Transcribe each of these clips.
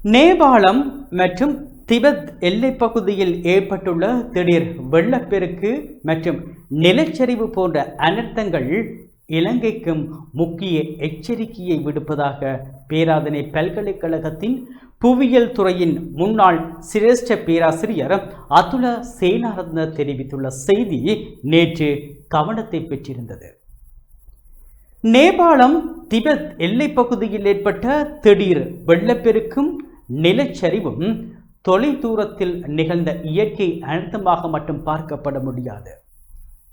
நேபாளம் மற்றும் திபெத் எல்லைப் பகுதியில் ஏற்பட்டுள்ள திடீர் வெள்ளப்பெருக்கு மற்றும் நிலச்சரிவு போன்ற அனர்த்தங்கள் இலங்கைக்கும் முக்கிய எச்சரிக்கையை விடுப்பதாக பேராதனை பல்கலைக்கழகத்தின் புவியியல் துறையின் முன்னாள் சிரேஷ்ட பேராசிரியர் அதுல சேனாரத்ன தெரிவித்துள்ள செய்தி நேற்று கவனத்தை பெற்றிருந்தது. நேபாளம் திபெத் எல்லைப் பகுதியில் ஏற்பட்ட திடீர் வெள்ளப்பெருக்கும் நிலச்சரிவும் தொலை தூரத்தில் நிகழ்ந்த இயற்கை அனர்த்தமாக மட்டும் பார்க்கப்பட முடியாது.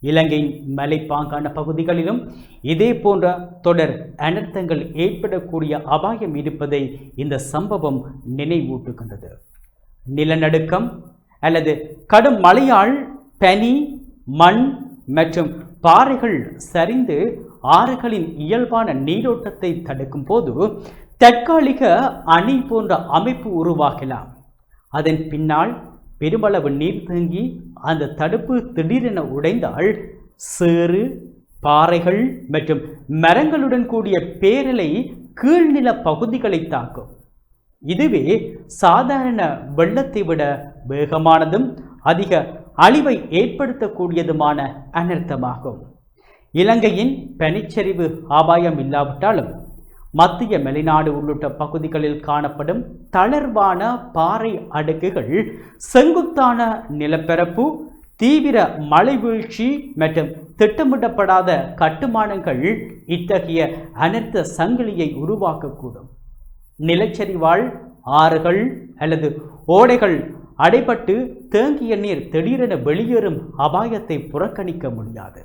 இலங்கையின் மலைப்பாங்கான பகுதிகளிலும் இதே போன்ற தொடர் அனர்த்தங்கள் ஏற்படக்கூடிய அபாயம் இருப்பதை இந்த சம்பவம் நினைவூட்டுகின்றது. நிலநடுக்கம் அல்லது கடும் மழையால் பனி, மண் மற்றும் பாறைகள் சரிந்து ஆறுகளின் இயல்பான நீரோட்டத்தை தடுக்கும் போது தற்காலிக அணை போன்ற அமைப்பு உருவாகலாம். அதன் பின்னால் பெருமளவு நீர் தேங்கி அந்த தடுப்பு திடீரென உடைந்தால் சேறு, பாறைகள் மற்றும் மரங்களுடன் கூடிய பேரலை கீழ்நில பகுதிகளை தாக்கும். இதுவே சாதாரண வெள்ளத்தை விட வேகமானதும் அதிக அழிவை ஏற்படுத்தக்கூடியதுமான அனர்த்தமாகும். இலங்கையின் பனிச்சரிவு அபாயம் இல்லாவிட்டாலும் மத்திய மலைநாடு உள்ளிட்ட பகுதிகளில் காணப்படும் தளர்வான பாறை அடுக்குகள், செங்குத்தான நிலப்பரப்பு, தீவிர மழை வீழ்ச்சி மற்றும் திட்டமிடப்படாத கட்டுமானங்கள் இத்தகைய அனர்த்த சங்கிலியை உருவாக்கக்கூடும். நிலச்சரிவால் ஆறுகள் அல்லது ஓடைகள் அடைபட்டு தேங்கிய நீர் திடீரென வெளியேறும் அபாயத்தை புறக்கணிக்க முடியாது.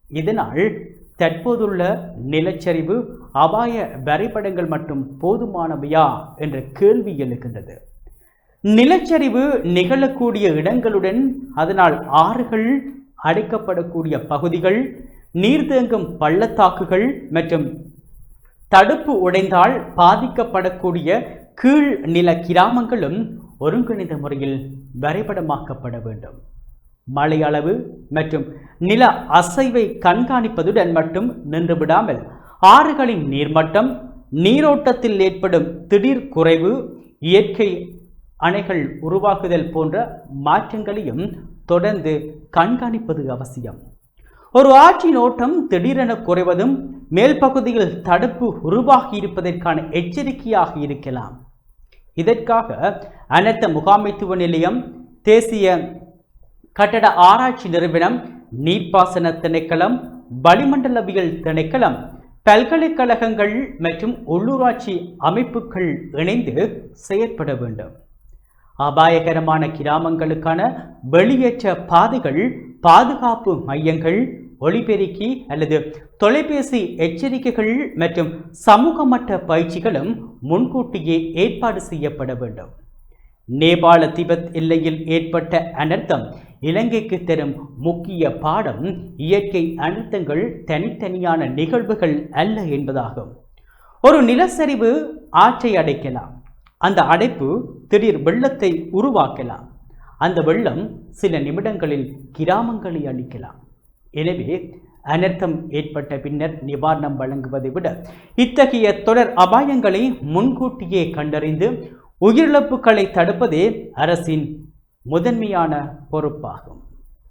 இதனால் தற்போதுள்ள நிலச்சரிவு அபாய வரைபடங்கள் மட்டும் போதுமானவையா என்ற கேள்வி எழுகின்றது. நிலச்சரிவு நிகழக்கூடிய இடங்களுடன் அதனால் ஆறுகள் அடைக்கப்படக்கூடிய பகுதிகள், நீர் தேங்கும் பள்ளத்தாக்குகள் மற்றும் தடுப்பு உடைந்தால் பாதிக்கப்படக்கூடிய கீழ் நில கிராமங்களும் ஒருங்கிணைந்த முறையில் வரைபடமாக்கப்பட வேண்டும். மழை அளவு மற்றும் நில அசைவை கண்காணிப்பதுடன் மட்டும் நின்றுவிடாமல் ஆறுகளின் நீர்மட்டம், நீரோட்டத்தில் ஏற்படும் திடீர் குறைவு, இயற்கை அணைகள் உருவாக்குதல் போன்ற மாற்றங்களையும் தொடர்ந்து கண்காணிப்பது அவசியம். ஒரு ஆற்றின் ஓட்டம் திடீரென குறைவதும் மேல் பகுதியில் தடுப்பு உருவாகி இருப்பதற்கான எச்சரிக்கையாக இருக்கலாம். இதற்காக அனர்த்த முகாமைத்துவ நிலையம், தேசிய கட்டட ஆராய்ச்சி நிறுவனம், நீர்ப்பாசன திணைக்களம், வளிமண்டலவியல் திணைக்களம், பல்கலைக்கழகங்கள் மற்றும் உள்ளூராட்சி அமைப்புகள் இணைந்து செயற்பட வேண்டும். அபாயகரமான கிராமங்களுக்கான வெளியேற்ற பாதைகள், பாதுகாப்பு மையங்கள், ஒலிபெருக்கி அல்லது தொலைபேசி எச்சரிக்கைகள் மற்றும் சமூக மட்ட பயிற்சிகளும் முன்கூட்டியே ஏற்பாடு செய்யப்பட வேண்டும். நேபாள திபெத் எல்லையில் ஏற்பட்ட அனர்த்தம் இலங்கைக்கு தரும் முக்கிய பாடம் இயற்கை அனர்த்தங்கள் தனித்தனியான நிகழ்வுகள் அல்ல என்பதாகும். ஒரு நிலச்சரிவு ஆற்றை அடைக்கலாம். அந்த அடைப்பு திடீர் வெள்ளத்தை உருவாக்கலாம். அந்த வெள்ளம் சில நிமிடங்களில் கிராமங்களை அழிக்கலாம். எனவே அனர்த்தம் ஏற்பட்ட பின்னர் நிவாரணம் வழங்குவதை விட இத்தகைய தொடர் அபாயங்களை முன்கூட்டியே கண்டறிந்து உயிரிழப்புகளை தடுப்பதே அரசின் முதன்மையான பொறுப்பாகும்.